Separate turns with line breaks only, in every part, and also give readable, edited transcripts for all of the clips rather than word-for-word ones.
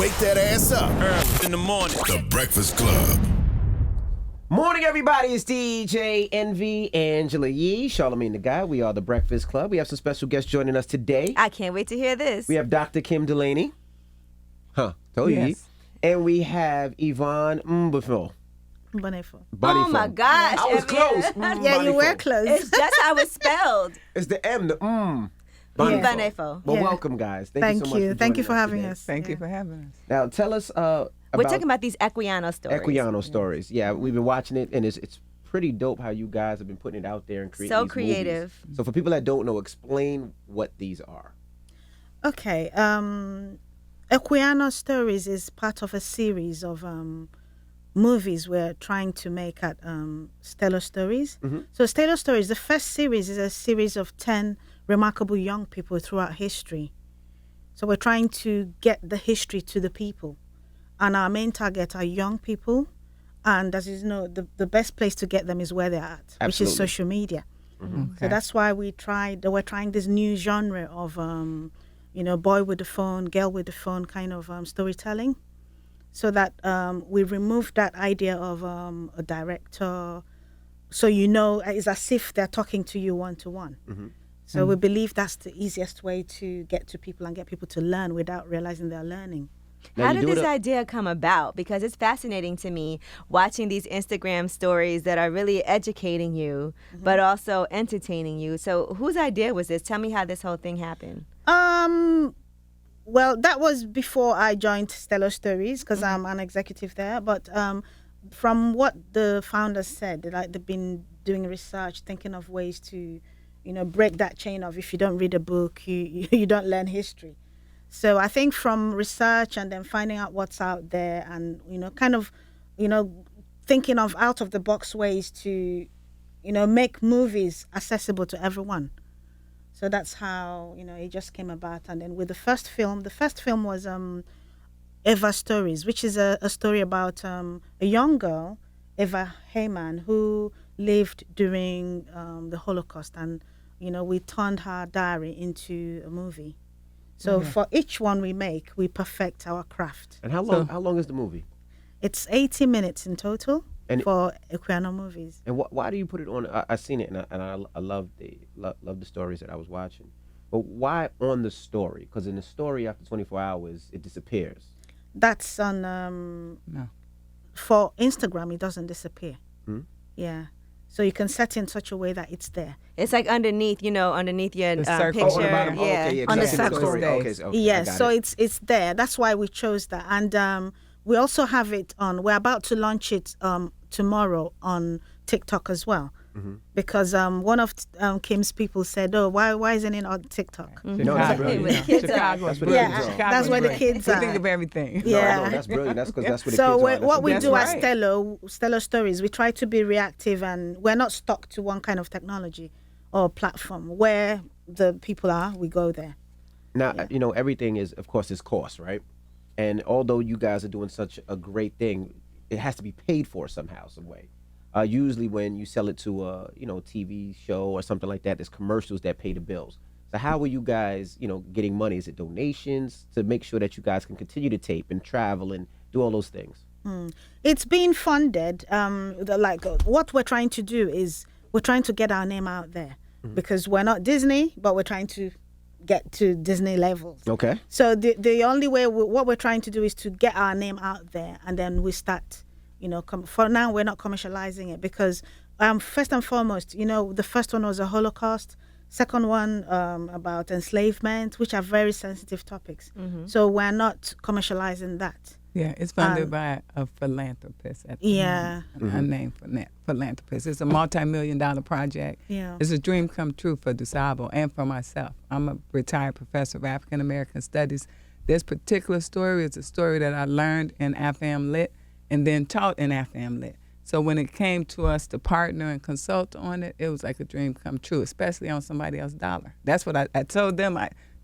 Wake that ass up.
Early in the morning.
The Breakfast Club.
Morning, everybody. It's DJ Envy, Angela Yee, Charlamagne the Guy. We are the Breakfast Club. We have some special guests joining us today.
I can't wait to hear this.
We have Dr. Kim Dulaney. Told you.
Yes.
And we have Yvonne Mbanefo.
Mbanefo.
Oh my gosh.
I was close.
Yeah, you were close.
It's just how it's spelled.
It's the M, the
Mbanefo.
Well,
Yeah.
welcome, guys.
Thank
so much
you.
for
Thank you
joining
for having
today.
us.
Thank you for having us.
Now, tell us
We're talking about these Equiano stories.
Equiano stories. Yeah, we've been watching it, and it's pretty dope how you guys have been putting it out there and creating
So
these
creative.
movies. So for people that don't know, explain what these are.
Okay. Equiano Stories is part of a series of movies we're trying to make at Stellar Stories.
Mm-hmm.
So Stellar Stories, the first series is a series of 10 remarkable young people throughout history. So we're trying to get the history to the people. And our main target are young people. And as you know, the best place to get them is where they're at, which is social media.
Mm-hmm.
So that's why we're trying this new genre of, boy with the phone, girl with the phone kind of storytelling. So that we remove that idea of a director. So it's as if they're talking to you one-to-one.
Mm-hmm.
So we believe that's the easiest way to get to people and get people to learn without realizing they're learning.
Now,
How
you
did
do
this
it-
idea come about? Because it's fascinating to me watching these Instagram stories that are really educating you, but also entertaining you. So whose idea was this? Tell me how this whole thing happened.
Well, that was before I joined Stellar Stories because I'm an executive there. But from what the founders said, they've been doing research, thinking of ways to, break that chain of if you don't read a book, you don't learn history. So I think from research and then finding out what's out there and, thinking of out of the box ways to, make movies accessible to everyone. So that's how, it just came about. And then with the first film was Eva Stories, which is a story about a young girl, Eva Heyman, who lived during the Holocaust. And, we turned her diary into a movie. So for each one we make, we perfect our craft.
And how long is the movie?
It's 80 minutes in total for Equiano movies.
And why do you put it on? I seen it and I love the stories that I was watching. But why on the story? Because in the story, after 24 hours, it disappears.
That's on.
No.
For Instagram, it doesn't disappear.
Hmm?
Yeah. So you can set in such a way that it's there.
It's like underneath your
The circle.
picture.
On the bottom? Oh,
yeah.
okay, yeah. 'cause
On the
I seen
circle.
story. Okay, I
Yes.
got
So
it.
it's there. That's why we chose that. And we also have it on. We're about to launch it tomorrow on TikTok as well.
Mm-hmm.
Because one of Kim's people said, "Oh, why isn't it on TikTok?"
No, that's
Exactly.
brilliant.
Kids are-
Chicago.
That's what the
Yeah,
kids are.
that's where the kids
We
are.
think of everything.
No, I
Yeah.
know, that's brilliant. That's because that's what the
So
kids are.
what we
That's
do
right.
at Stellar Stories, we try to be reactive and we're not stuck to one kind of technology or platform. Where the people are, we go there.
Now, everything is, of course, is cost, right? And although you guys are doing such a great thing, it has to be paid for somehow, some way. Usually when you sell it to a, TV show or something like that, there's commercials that pay the bills. So how are you guys, getting money? Is it donations to make sure that you guys can continue to tape and travel and do all those things?
It's being funded. What we're trying to do is we're trying to get our name out there because we're not Disney, but we're trying to get to Disney levels.
Okay.
So the only way what we're trying to do is to get our name out there, and then we start. For now we're not commercializing it because first and foremost, the first one was a Holocaust. Second one about enslavement, which are very sensitive topics. So we're not commercializing that.
Yeah, it's funded by a philanthropist.
Yeah.
A name for that philanthropist. It's a multi-million-dollar project.
Yeah.
It's a dream come true for DuSable and for myself. I'm a retired professor of African American Studies. This particular story is a story that I learned in AFAM Lit and then taught in AFAM Lit. So when it came to us to partner and consult on it, it was like a dream come true, especially on somebody else's dollar. That's what I told them.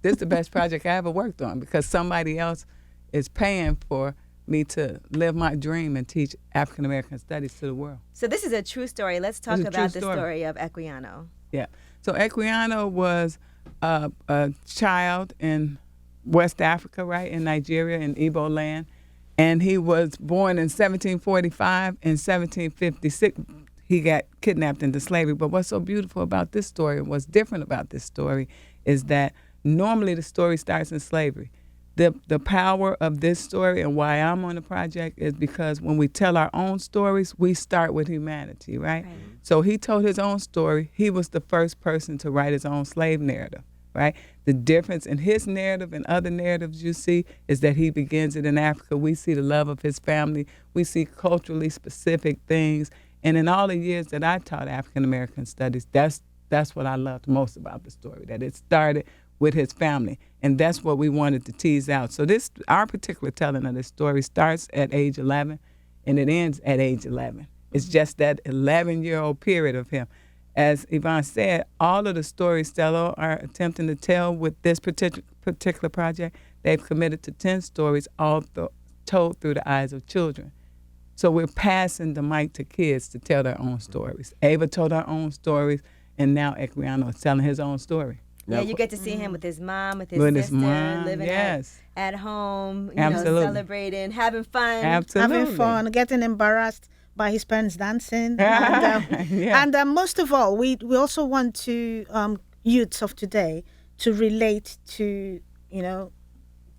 This is the best project I ever worked on because somebody else is paying for me to live my dream and teach African American studies to the world.
So this is a true story. Let's talk
It's a true
about the
story.
story of Equiano.
Yeah. So Equiano was a child in West Africa, right, in Nigeria, in Igbo land. And he was born in 1745. In 1756, he got kidnapped into slavery. But what's so beautiful about this story, and what's different about this story, is that normally the story starts in slavery. The power of this story and why I'm on the project is because when we tell our own stories, we start with humanity, right? So he told his own story. He was the first person to write his own slave narrative, right? The difference in his narrative and other narratives you see is that he begins it in Africa. We see the love of his family. We see culturally specific things. And in all the years that I taught African American studies, that's what I loved most about the story, that it started with his family. And that's what we wanted to tease out. So our particular telling of this story starts at age 11 and it ends at age 11. It's just that 11-year-old period of him. As Yvonne said, all of the stories Stella are attempting to tell with this particular project, they've committed to 10 stories, all told through the eyes of children. So we're passing the mic to kids to tell their own stories. Ava told her own stories, and now Equiano is telling his own story.
Yeah, you get to see him with his mom, with his sister, living at home, you know, celebrating, having fun.
Absolutely.
Having fun, getting embarrassed by his parents dancing. And most of all, we also want to youths of today to relate to, you know,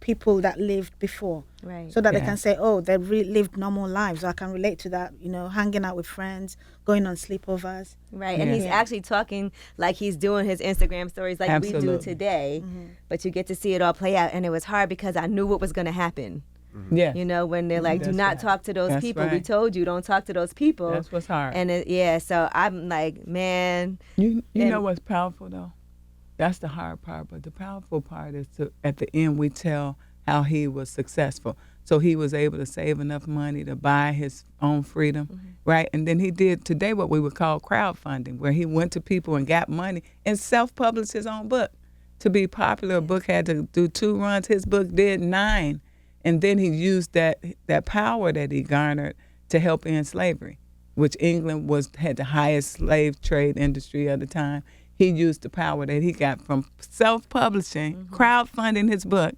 people that lived before.
Right.
So that they can say, oh, they lived normal lives. So I can relate to that, you know, hanging out with friends, going on sleepovers.
Right, and he's actually talking like he's doing his Instagram stories like we do today, but you get to see it all play out. And it was hard because I knew what was going to happen.
Yeah.
You know, when they're like, do not talk to those people. We told you, don't talk to those people.
That's what's hard.
And so I'm like, man.
You know what's powerful, though? That's the hard part. But the powerful part is at the end, we tell how he was successful. So he was able to save enough money to buy his own freedom, right? And then he did today what we would call crowdfunding, where he went to people and got money and self-published his own book. To be popular, a book had to do 2 runs. His book did 9. And then he used that power that he garnered to help end slavery, which England had the highest slave trade industry at the time. He used the power that he got from self-publishing, crowdfunding his book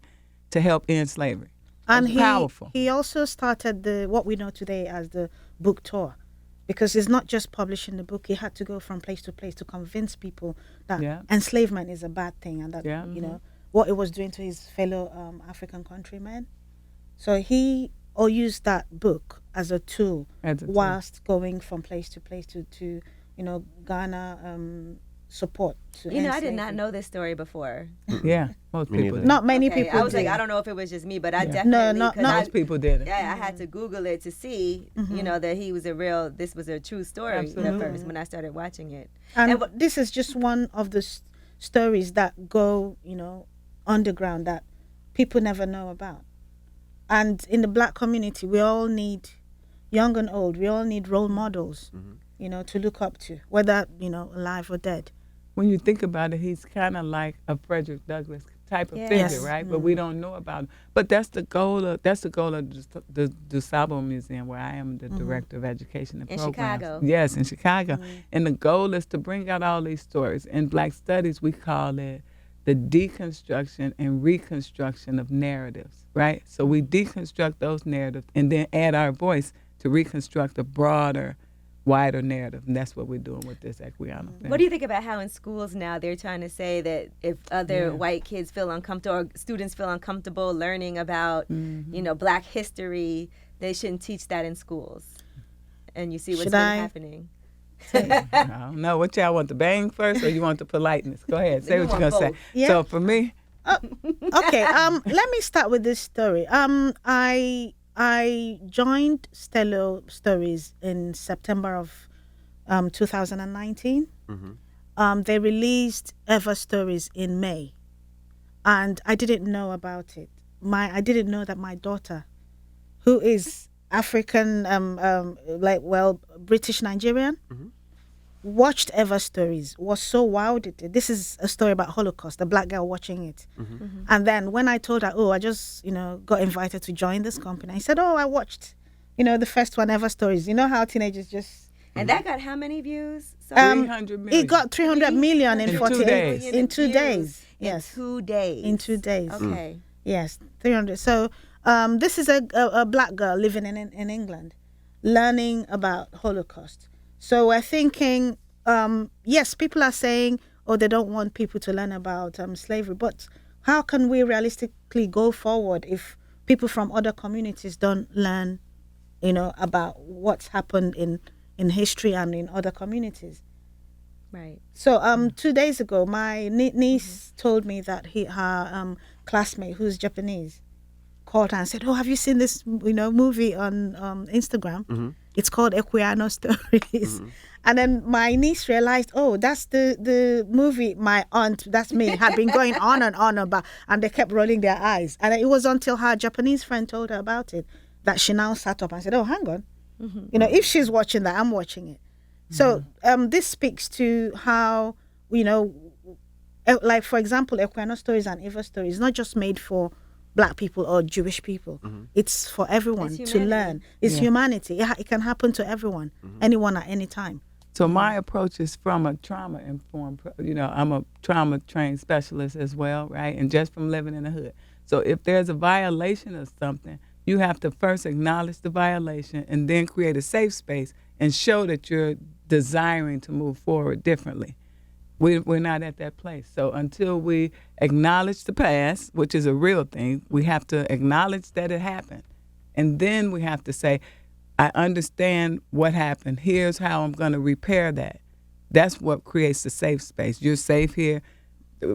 to help end slavery. And powerful.
He also started what we know today as the book tour, because it's not just publishing the book. He had to go from place to place to convince people that enslavement is a bad thing and that you know what it was doing to his fellow African countrymen. So he used that book as a tool whilst going from place to place to you know, garner support.
You know, I did not know this story before.
Yeah, most people did.
Not many people
I was
did.
like, I don't know if it was just me, but I definitely...
No,
most people did.
Yeah, I had to Google it to see, you know, that this was a true story at first when I started watching it.
And this is just one of the stories that go, you know, underground that people never know about. And in the Black community, we all need, young and old, we all need role models, you know, to look up to, whether, you know, alive or dead.
When you think about it, he's kind of like a Frederick Douglass type of figure, right? But we don't know about him. But that's the goal of the DuSable Museum, where I am the director of education and programs.
In Chicago.
Yes, in Chicago. And the goal is to bring out all these stories. In Black Studies, we call it the deconstruction and reconstruction of narratives, right? So we deconstruct those narratives and then add our voice to reconstruct a broader, wider narrative, and that's what we're doing with this Equiano thing.
What do you think about how in schools now they're trying to say that if other white kids feel uncomfortable or students feel uncomfortable learning about, you know, Black history, they shouldn't teach that in schools? And you see what's been happening.
I don't know. What y'all want, the bang first or you want the politeness? Go ahead. Say what you're going to say.
Yeah.
So for me...
Okay, let me start with this story. I joined Stello Stories in September of 2019. They released Ever Stories in May, and I didn't know about it. I didn't know that my daughter, who is African, British Nigerian, watched Ever Stories, was so wowed at it. This is a story about Holocaust, a Black girl watching it. And then when I told her, I just, you know, got invited to join this company, I said, I watched, you know, the first one, Ever Stories. You know how teenagers just...
And that got how many views?
300 million.
It got 300 million in 48
2 days.
In 2 days. Yes.
In 2 days.
In 2 days.
Okay.
Yes, 300. So this is a black girl living in England, learning about Holocaust. So we're thinking, yes, people are saying, oh, they don't want people to learn about slavery, but how can we realistically go forward if people from other communities don't learn, about what's happened in history and in other communities?
Right.
So 2 days ago, my niece told me that her classmate, who's Japanese, called her and said, "Oh, have you seen this movie on Instagram? It's called Equiano Stories." And then my niece realized, oh, that's the movie my aunt, that's me, had been going on and on about, and they kept rolling their eyes. And it was until her Japanese friend told her about it that she now sat up and said, "Oh, hang on, if she's watching that, I'm watching it." So this speaks to how, like, for example, Equiano Stories and Eva Stories is not just made for Black people or Jewish people. It's for everyone to learn. It's humanity. It can happen to everyone, anyone at any time.
So my approach is from a trauma-informed, I'm a trauma-trained specialist as well, right? And just from living in the hood. So if there's a violation of something, you have to first acknowledge the violation and then create a safe space and show that you're desiring to move forward differently. We're not at that place. So until we acknowledge the past, which is a real thing, we have to acknowledge that it happened. And then we have to say, I understand what happened. Here's how I'm going to repair that. That's what creates the safe space. You're safe here.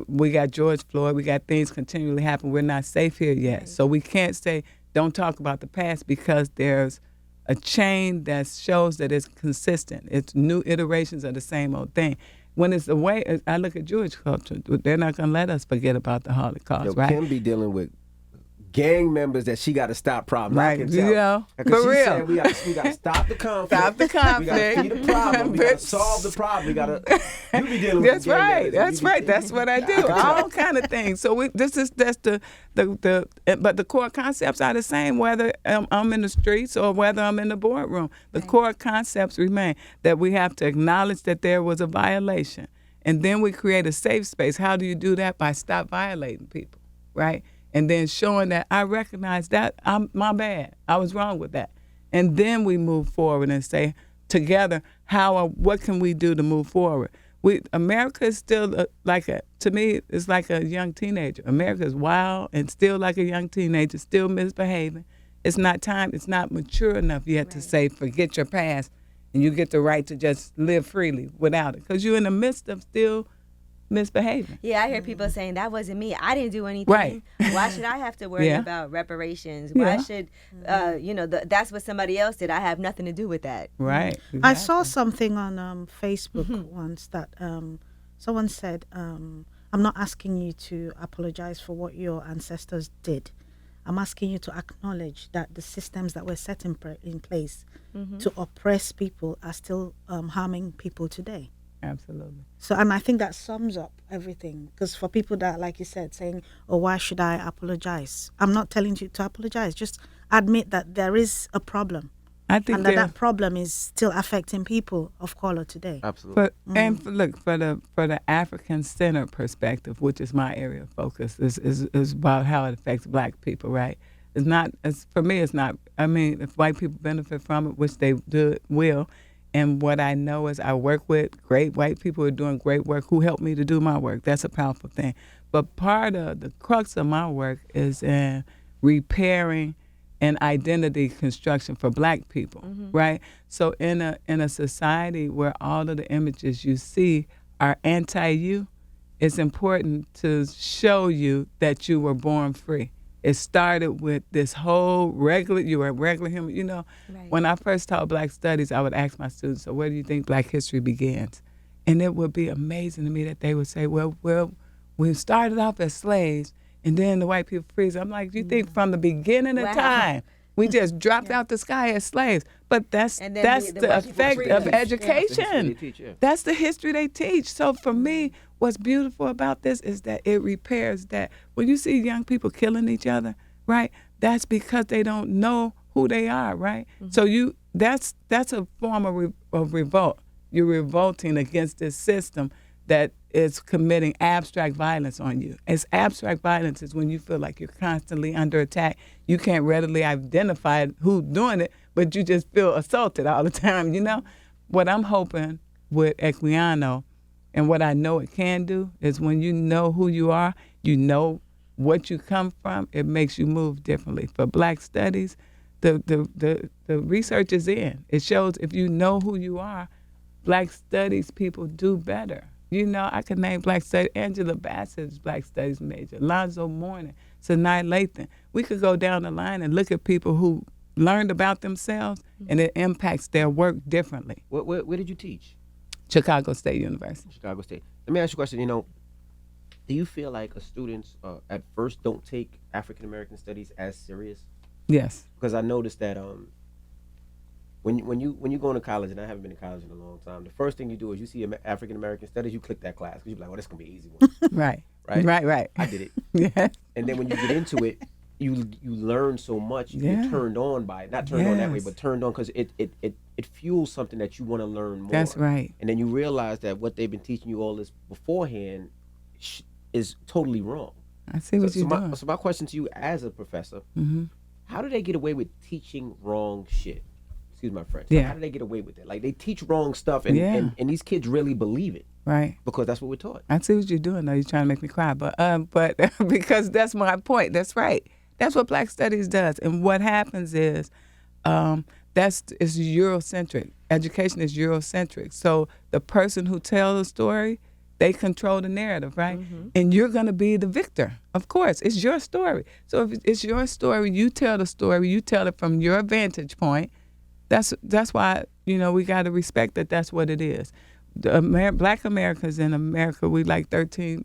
We got George Floyd. We got things continually happen. We're not safe here yet. Right. So we can't say, don't talk about the past, because there's a chain that shows that it's consistent. It's new iterations of the same old thing. When it's the way I look at Jewish culture, they're not going to let us forget about the Holocaust, right?
Kim be dealing with gang members that she got to stop problems.
Right, for real.
Said we got to stop the conflict.
Stop the conflict.
We got to see the problem. We got to solve the problem. We got to. You be dealing with
That's right. That's right. That's what I do. All kind of things. So that's the but the core concepts are the same whether I'm in the streets or whether I'm in the boardroom. The core concepts remain, that we have to acknowledge that there was a violation, and then we create a safe space. How do you do that? By stop violating people, right? And then showing that I recognize that my bad. I was wrong with that. And then we move forward and say together, what can we do to move forward? America is still to me, it's like a young teenager. America is wild and still like a young teenager, still misbehaving. It's not mature enough yet to say, forget your past and you get the right to just live freely without it. Because you're in the midst of still misbehaving.
Yeah, I hear people saying, that wasn't me. I didn't do anything.
Right.
Why should I have to worry about reparations? Why should, that's what somebody else did. I have nothing to do with that.
Right. Exactly.
I saw something on Facebook once that someone said, I'm not asking you to apologize for what your ancestors did. I'm asking you to acknowledge that the systems that were set in place to oppress people are still harming people today.
Absolutely.
So, and I think that sums up everything. Because for people that, like you said, saying, oh, why should I apologize? I'm not telling you to apologize. Just admit that there is a problem.
I think
that problem is still affecting people of color today.
Absolutely.
And for the African Center perspective, which is my area of focus, is about how it affects Black people, right? For me, it's not. I mean, if white people benefit from it, which they will. And what I know is I work with great white people who are doing great work who help me to do my work. That's a powerful thing. But part of the crux of my work is in repairing an identity construction for Black people, right? So in a society where all of the images you see are anti-you, it's important to show you that you were born free. It started with this whole you were a regular human. Right. When I first taught Black studies, I would ask my students, so where do you think Black history begins? And it would be amazing to me that they would say, well, we started off as slaves, and then the white people freed us. I'm like, you think from the beginning of time, we just dropped out the sky as slaves? But that's the effect of education. That's the history they teach. So for me, what's beautiful about this is that it repairs that. When you see young people killing each other, right, that's because they don't know who they are, right? So that's a form of revolt. You're revolting against this system that is committing abstract violence on you. It's abstract violence is when you feel like you're constantly under attack. You can't readily identify who's doing it, but you just feel assaulted all the time, you know? What I'm hoping with Equiano and what I know it can do is when you know who you are, you know what you come from, it makes you move differently. For Black studies, the research is in. It shows if you know who you are, Black studies people do better. You know, I can name Black studies. Angela Bassett's Black studies major, Lonzo Mourning, Sanai Lathan. We could go down the line and look at people who learned about themselves, and it impacts their work differently.
Where did you teach?
Chicago State University.
Chicago State. Let me ask you a question. You know, do you feel like students at first don't take African American studies as serious?
Yes.
Because I noticed that when you go into college, and I haven't been to college in a long time, the first thing you do is you see African American studies, you click that class because you're like, oh, this is gonna be an easy one.
Right.
Right. I did it.
Yeah.
And then when you get into it, you learn so much. You get turned on by it. Not turned on that way, but turned on because it fuels something that you want to learn more.
That's right.
And then you realize that what they've been teaching you all this beforehand is totally wrong.
I see what you're doing.
So my question to you as a professor, how do they get away with teaching wrong shit? Excuse my French.
Yeah.
How do they get away with it? Like they teach wrong stuff and these kids really believe it.
Right.
Because that's what we're taught.
I see what you're doing though. You're trying to make me cry. But because that's my point. That's right. That's what Black Studies does. And what happens is it's Eurocentric. Education is Eurocentric. So the person who tells the story, they control the narrative, right? And you're going to be the victor. Of course, it's your story. So if it's your story, you tell the story, you tell it from your vantage point. That's why, you know, we got to respect that that's what it is. Black Americans in America, we like 13%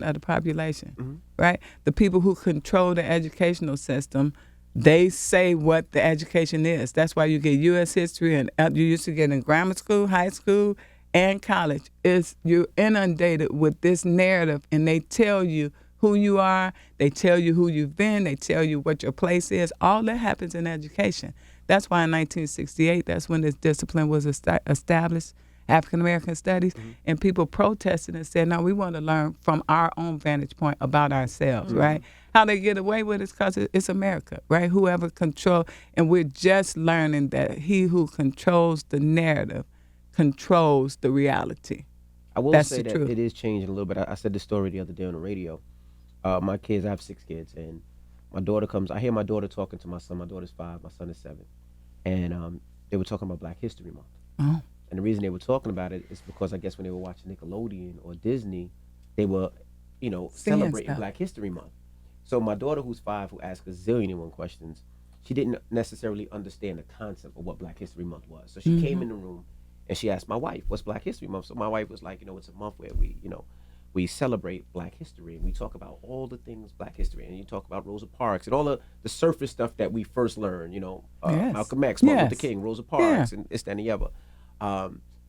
of the population, right? The people who control the educational system, they say what the education is. That's why you get U.S. history, and you used to get in grammar school, high school, and college. You're inundated with this narrative, and they tell you who you are, they tell you who you've been, they tell you what your place is. All that happens in education. That's why in 1968, that's when this discipline was established, African American Studies, and people protested and said, no, we want to learn from our own vantage point about ourselves, right? How they get away with it is because it's America, right? Whoever control, and we're just learning that he who controls the narrative controls the reality.
I will
That's
say
the
that
truth.
it is changing a little bit. I said this story the other day on the radio. My kids, I have 6 kids, and my daughter comes. I hear my daughter talking to my son. My daughter's 5, my son is 7, and they were talking about Black History Month.
Oh.
And the reason they were talking about it is because I guess when they were watching Nickelodeon or Disney, they were, celebrating
stuff.
Black History Month. So my daughter, who's 5, who asked a zillion and one questions, she didn't necessarily understand the concept of what Black History Month was. So she came in the room and she asked my wife, "What's Black History Month?" So my wife was like, it's a month where we celebrate Black history and we talk about all the things Black history, and you talk about Rosa Parks and all the surface stuff that we first learned,
Yes.
Malcolm X, Martin Luther
Yes.
King, Rosa Parks, and this, that, and the other.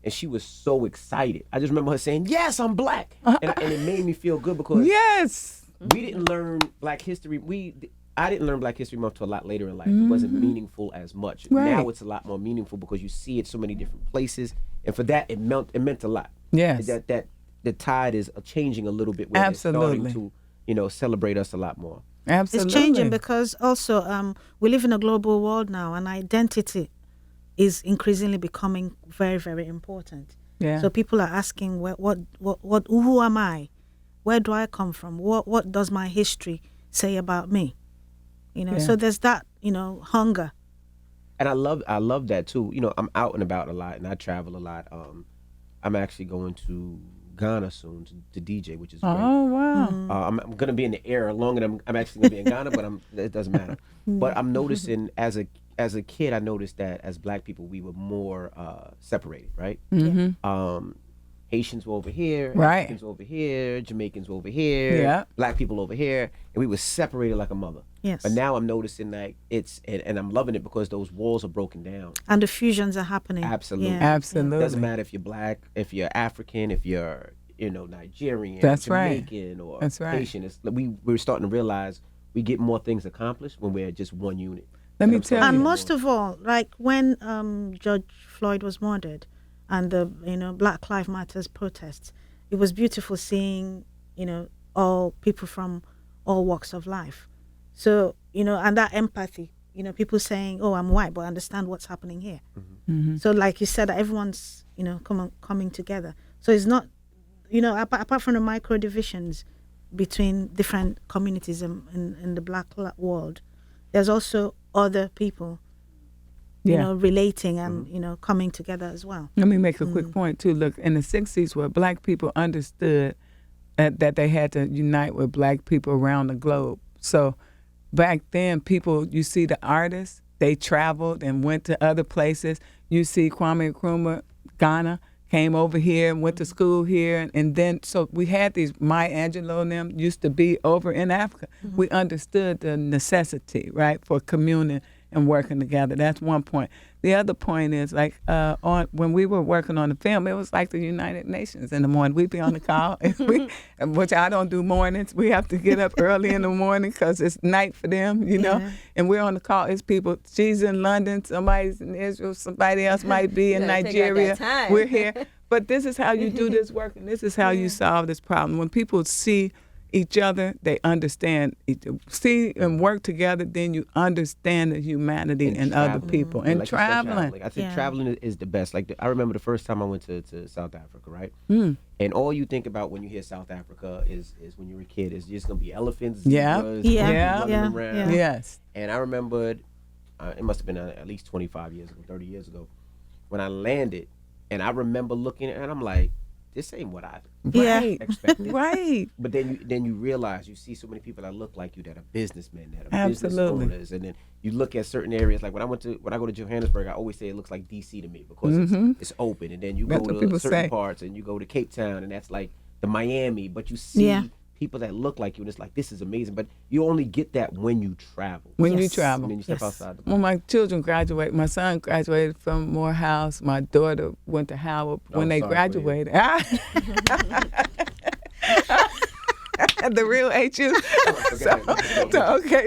And she was so excited. I just remember her saying, "Yes, I'm Black," and it made me feel good because
Yes.
we didn't learn Black history. I didn't learn Black History Month till a lot later in life. It wasn't meaningful as much.
Right.
Now it's a lot more meaningful because you see it so many different places, and for that it meant a lot.
Yes.
That the tide is changing a little bit. Where
Absolutely.
They're starting to celebrate us a lot more.
Absolutely.
It's changing because also we live in a global world now, and identity is increasingly becoming very, very important.
Yeah.
So people are asking, who am I? Where do I come from? What does my history say about me? So there's that, hunger.
And I love that too. I'm out and about a lot, and I travel a lot. I'm actually going to Ghana soon to DJ, which is great.
Oh, wow.
I'm going to be in the air longer than I'm actually going to be in Ghana, but it doesn't matter. But I'm noticing as a kid, I noticed that as Black people, we were more separated, right? Haitians were over here,
Right.
Africans were over here, Jamaicans were over here,
Yeah.
Black people over here, and we were separated like a mother.
Yes.
But now I'm noticing that and I'm loving it because those walls are broken down.
And the fusions are happening.
Absolutely.
Yeah.
Absolutely.
It doesn't matter if you're Black, if you're African, if you're Nigerian,
That's right.
Jamaican, or
That's right.
Haitian. We're starting to realize we get more things accomplished when we're just one unit.
Let me
I'm
tell
starting
And
to get
most
more.
of all, like when George Floyd was murdered, and the Black Lives Matters protests. It was beautiful seeing all people from all walks of life. So and that empathy. People saying, "Oh, I'm white, but I understand what's happening here." So, like you said, everyone's coming together. So it's not apart from the micro divisions between different communities in the Black world, there's also other people relating and coming together as well.
Let me make a quick point too. Look, in the 60s, where Black people understood that they had to unite with Black people around the globe. So back then, people, you see the artists, they traveled and went to other places. You see Kwame Nkrumah, Ghana, came over here and went to school here. And then, so we had these, Maya Angelou and them used to be over in Africa. We understood the necessity, right, for communing and working together. That's one point. The other point is, like, when we were working on the film, it was like the United Nations in the morning. We'd be on the call, which I don't do mornings. We have to get up early in the morning because it's night for them, and we're on the call. It's people, she's in London, somebody's in Israel, somebody else might be in Nigeria. We're here. But this is how you do this work, and this is how you solve this problem. When people see each other, they understand. See and work together, then you understand the humanity in other people. And
like
traveling.
I think traveling is the best. Like I remember the first time I went to South Africa, right? And all you think about when you hear South Africa is when you were a kid, is just gonna be elephants, zebras, running around.
Yes.
And I remembered, it must have been at least 25 years ago, 30 years ago, when I landed, and I remember looking at it, and I'm like, this ain't what I expected.
Right.
But then you realize you see so many people that look like you, that are businessmen, that are business owners, and then you look at certain areas. Like when I go to Johannesburg, I always say it looks like DC to me because it's open, and then you go to certain parts, and you go to Cape Town, and that's like the Miami. But you see people that look like you, and it's like, this is amazing. But you only get that when you travel.
When you travel.
And then you step outside the box.
When my children graduate, my son graduated from Morehouse. My daughter went to Howard. When they graduated, the real HU.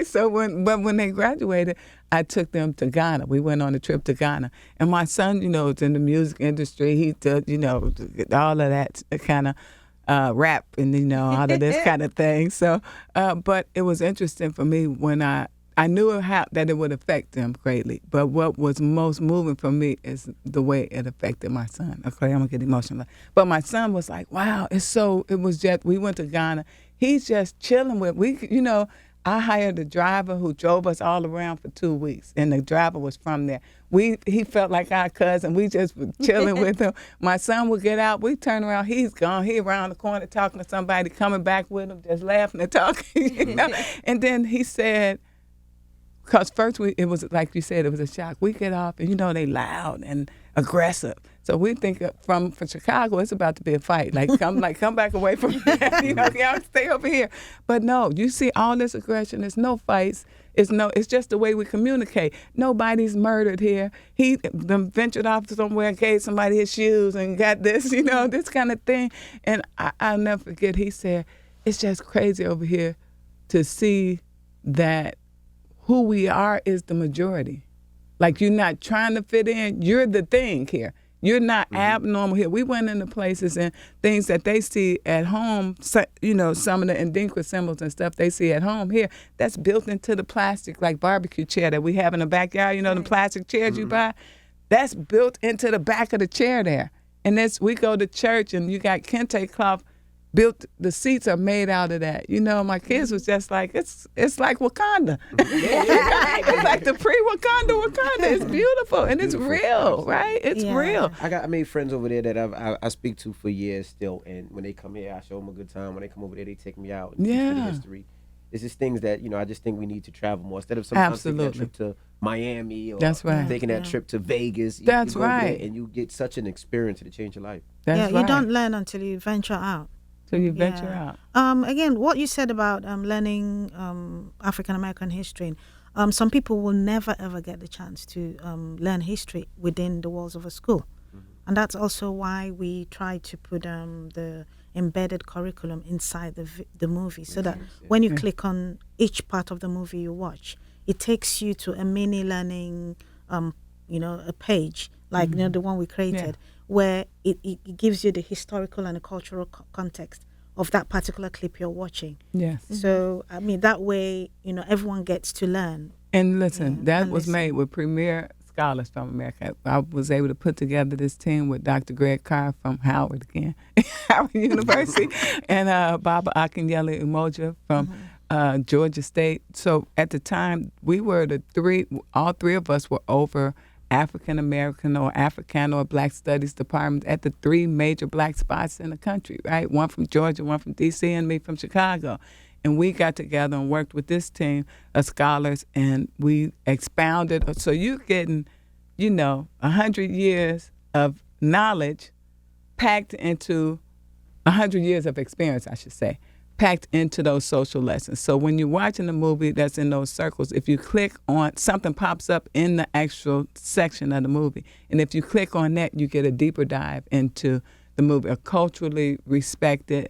So when they graduated, I took them to Ghana. We went on a trip to Ghana, and my son, is in the music industry. He does, all of that kind of. Rap and all of this kind of thing. So, but it was interesting for me when I knew that it would affect them greatly. But what was most moving for me is the way it affected my son. Okay, I'm gonna get emotional. But my son was like, "Wow, it was just." We went to Ghana. He's just chilling with I hired a driver who drove us all around for 2 weeks, and the driver was from there. He felt like our cousin. We just were chilling with him. My son would get out. We turn around. He's gone. He around the corner talking to somebody, coming back with him, just laughing and talking. And then he said, because first it was like you said, it was a shock. We get off, and they loud and aggressive. So we think from Chicago, it's about to be a fight. Come back away from here. Y'all stay over here. But no, you see all this aggression. There's no fights. It's just the way we communicate. Nobody's murdered here. He ventured off somewhere, gave somebody his shoes and got this, this kind of thing. And I'll never forget, he said, it's just crazy over here to see that who we are is the majority. Like, you're not trying to fit in. You're the thing here. You're not abnormal here. We went into places and things that they see at home, some of the Ndinkwa symbols and stuff they see at home here, that's built into the plastic, like barbecue chair that we have in the backyard, the plastic chairs you buy, that's built into the back of the chair there. And we go to church and you got kente cloth built, the seats are made out of that. My kids was just like, it's like Wakanda. It's like the pre-Wakanda. It's beautiful and it's real, right? It's real.
I made friends over there that I speak to for years still, and when they come here, I show them a good time. When they come over there, they take me out and teach me the history. It's just things that, I just think we need to travel more. Instead of sometimes taking that trip to Miami or taking that trip to Vegas.
That's
you go
right.
and you get such an experience to change your life.
That's right.
You don't learn until you venture out.
So you venture out.
Again, what you said about learning African American history, some people will never ever get the chance to learn history within the walls of a school, and that's also why we try to put the embedded curriculum inside the movie, so that when you click on each part of the movie you watch, it takes you to a mini learning, a page like the one we created, where it gives you the historical and the cultural context of that particular clip you're watching.
Yes.
So I mean that way, everyone gets to learn.
And listen, that was made with premier scholars from America. I was able to put together this team with Dr. Greg Carr from Howard again, Howard University, and Baba Akinyele Umoja from Georgia State. So at the time, we were all three of us were over African American or Africana or Black Studies department at the 3 major Black spots in the country, right? One from Georgia, one from D.C., and me from Chicago. And we got together and worked with this team of scholars, and we expounded. So you're getting, 100 years of knowledge packed into 100 years of experience, I should say, packed into those social lessons. So when you're watching a movie that's in those circles, if you click on, something pops up in the actual section of the movie. And if you click on that, you get a deeper dive into the movie, a culturally respectable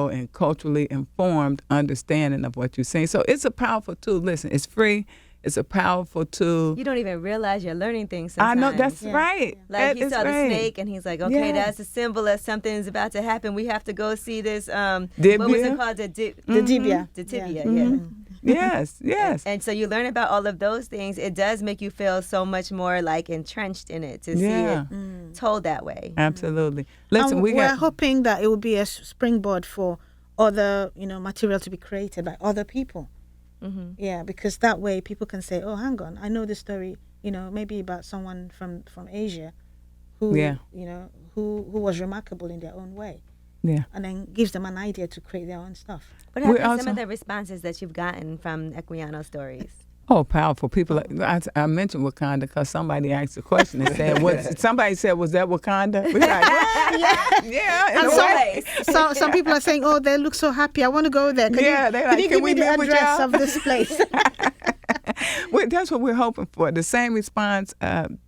and culturally informed understanding of what you're seeing. So it's a powerful tool. Listen, it's free. It's a powerful tool.
You don't even realize you're learning things sometimes.
I know, that's right.
Like he saw the
right.
snake and he's like, okay, that's a symbol that something's about to happen. We have to go see this, what was it called? The
tibia.
The tibia,
Yes.
And so you learn about all of those things. It does make you feel so much more like entrenched in it to see it told that way.
Absolutely. Listen,
we're hoping that it will be a springboard for other, material to be created by other people. Mm-hmm. Yeah, because that way people can say, oh, hang on, I know this story, maybe about someone from Asia who, who was remarkable in their own way.
Yeah.
And then gives them an idea to create their own stuff.
What have been some of the responses that you've gotten from Equiano stories?
Oh, powerful. People, I mentioned Wakanda because somebody asked a question and said, somebody said, was that Wakanda? We're like,
yeah. And some people are saying, oh, they look so happy. I want to go there. Can you give me the address of this place?
Well, that's what we're hoping for. The same response,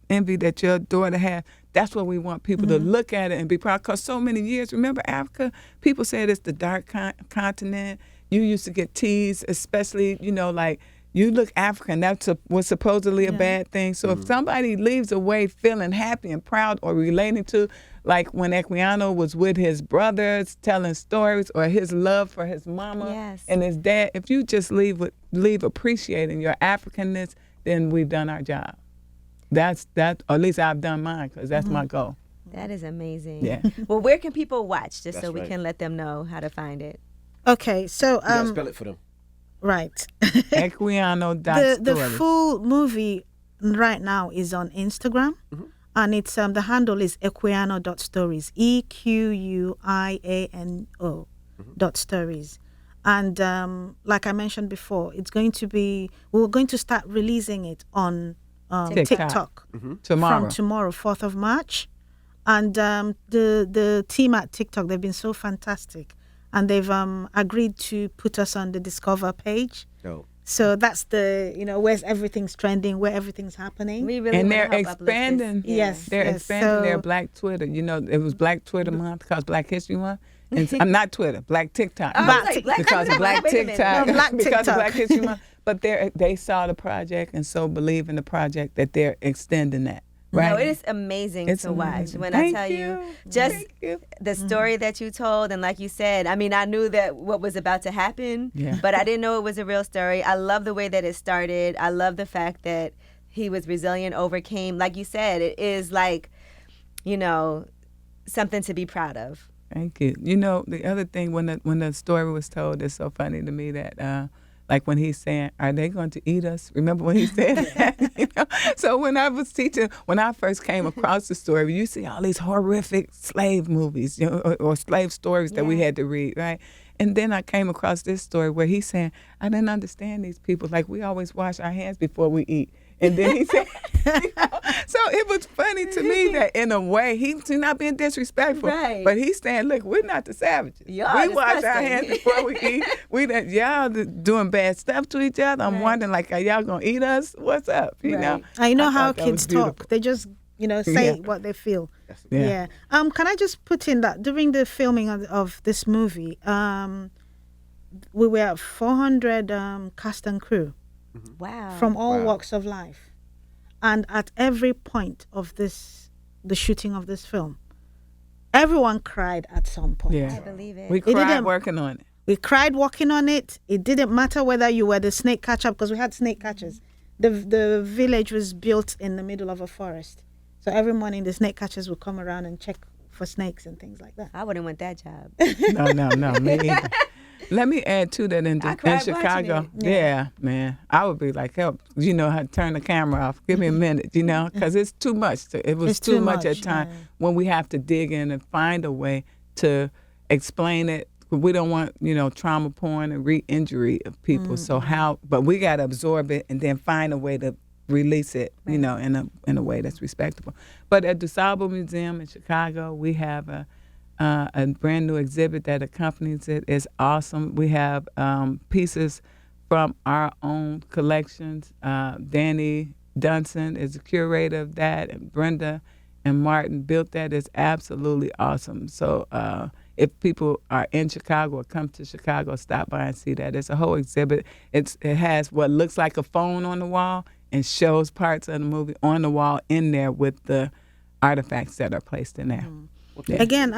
Envy, that your daughter had. That's what we want people to look at it and be proud. Because so many years, remember Africa? People said it's the dark continent. You used to get teased, especially, like, you look African, was supposedly a bad thing. So if somebody leaves away feeling happy and proud or relating to, like when Equiano was with his brothers telling stories, or his love for his mama and his dad, if you just leave appreciating your Africanness, then we've done our job. That's that, or at least I've done mine, because that's my goal.
That is amazing.
Yeah.
Well, where can people watch, just so we can let them know how to find it?
Okay, so
you gotta spell it for them.
Right.
Equiano.stories.
The full movie right now is on Instagram, and it's the handle is Equiano.stories, EQUIANO .stories. And like I mentioned before, we're going to start releasing it on TikTok
tomorrow.
From tomorrow, 4th of March. And the team at TikTok, they've been so fantastic. And they've agreed to put us on the Discover page.
Oh.
So that's where everything's trending, where everything's happening.
We really
and they're
want to help
expanding.
Yes,
they're expanding their Black Twitter. It was Black Twitter Month because Black History Month. And I'm not Twitter, Black TikTok. Because of Black TikTok. Because of Black History Month. But they saw the project and so believe in the project that they're extending that. Right.
No, it is amazing to watch. When I tell you, just the story that you told, and like you said, I mean, I knew that what was about to happen, but I didn't know it was a real story. I love the way that it started. I love the fact that he was resilient, overcame. Like you said, it is like, something to be proud of.
Thank you. The other thing when the story was told, it's so funny to me that like when he's saying, are they going to eat us? Remember when he said that? So when I was teaching, when I first came across the story, you see all these horrific slave movies, or slave stories that we had to read, right? And then I came across this story where he's saying, I didn't understand these people. Like, we always wash our hands before we eat. And then he said, so it was funny to me that in a way, he's not being disrespectful.
Right.
But he's saying, look, we're not the savages. We wash our hands before we eat. Y'all doing bad stuff to each other. I'm wondering, like, are y'all going to eat us? What's up?
I know how kids talk. They just, say what they feel. Yeah. Can I just put in that during the filming of this movie, we were 400 cast and crew.
Wow.
From all walks of life. And at every point of the shooting of this film, everyone cried at some point.
Yeah.
I believe it.
We
It
cried
didn't-
working on it.
We cried walking on it. It didn't matter whether you were the snake catcher, because we had snake catchers. The village was built in the middle of a forest. So every morning the snake catchers would come around and check for snakes and things like that.
I wouldn't want that job.
No, me either. Let me add to that in
I cried watching
Chicago.
it.
Yeah, man. I would be like, help, how to turn the camera off. Give me a minute, because it's too much. It was
It's
too
too
much at
much,
time
yeah.
when we have to dig in and find a way to explain it. We don't want, trauma porn and re-injury of people. So but we got to absorb it and then find a way to release it, in a way that's respectable. But at DuSable Museum in Chicago, we have a brand new exhibit that accompanies it. It's awesome. We have pieces from our own collections. Danny Dunson is the curator of that, and Brenda and Martin built that. It's absolutely awesome. So if people are in Chicago or come to Chicago, stop by and see that. It's a whole exhibit. It has what looks like a phone on the wall and shows parts of the movie on the wall in there with the artifacts that are placed in there. Yeah.
Again,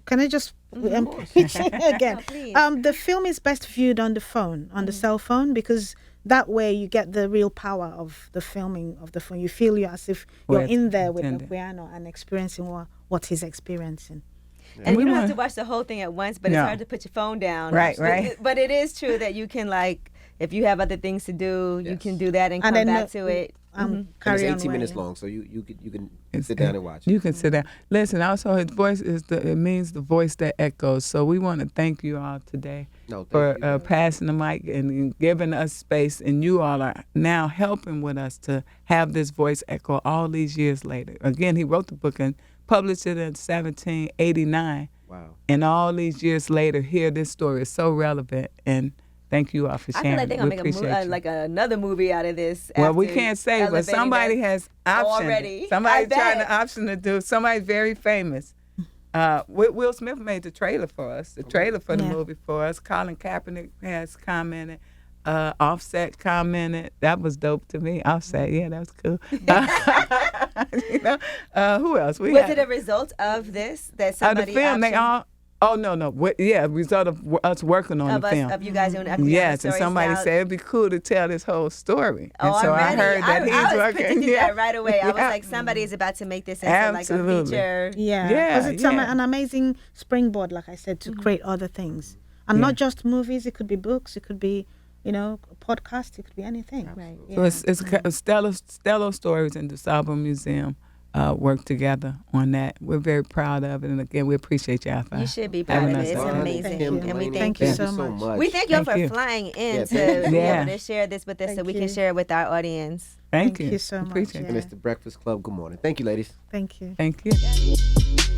can I just again?
Please.
The film is best viewed on the phone, on the cell phone, because that way you get the real power of the filming of the film. You feel as if you're
Where it's
in there with
intended.
Equiano and experiencing what he's experiencing.
And
we
you don't
want-
have to watch the whole thing at once, but
No.
it's hard to put your phone down.
Right, right.
But it is true that you can, if you have other things to do, you
Yes.
can do that and
And
come
then
back to it.
And
Carry on
it's 18 minutes
writing.
long, so you can
It's-
sit down and watch.
You can sit down. Listen, also his voice it means the voice that echoes. So we want to thank you all today
No, thank
for
you.
passing the mic and giving us space. And you all are now helping with us to have this voice echo all these years later. Again, he wrote the book and published it in 1789.
Wow.
And all these years later, here this story is so relevant. And thank you all for
I
sharing.
feel like they're
We
gonna make
appreciate you.
another movie out of this.
Well, we
after
can't say, but
elevating
somebody
that
has optioned.
already.
Somebody
I
trying
bet.
to option to do. Somebody very famous. Will Smith made the trailer for us. The trailer for the
Yeah.
movie for us. Colin Kaepernick has commented. Offset commented. That was dope to me. Offset, yeah, that was cool. Who else? We
Was
had-
it a result of this that
the
somebody
film? They
optioned
all. Oh no. Yeah, result of us working on
of
the
us
film.
of you guys doing Equiano
Yes, and
stories
somebody
now?
said it'd be cool to tell this whole story. And
Oh,
so
already?
I heard that he's
I was
working.
predicting
Yeah.
that right away. I was
Yeah.
like, somebody is about to make this into
Absolutely.
like a feature.
Yeah,
Yeah,
because it's
yeah.
an amazing springboard, like I said, to create other things, and
Yeah.
not just movies. It could be books. It could be, a podcast. It could be anything.
Right.
So it's stellar stories in the DuSable Museum work together on that. We're very proud of it, and again, we appreciate y'all for
You should be proud
having
of
us
it. It's
on.
amazing.
Thank you.
And we
Dulaney,
Thank you so
so
much.
much.
We thank y'all
Thank
for
you.
flying in
Yeah,
to
thank
be
you.
Yeah.
able to share this with us so
Thank
we can
you.
share it with our audience.
Thank
Thank you so much,
Appreciate
yeah.
And it's the Breakfast Club. Good morning. Thank you, ladies.
Thank you.
it. Thank you.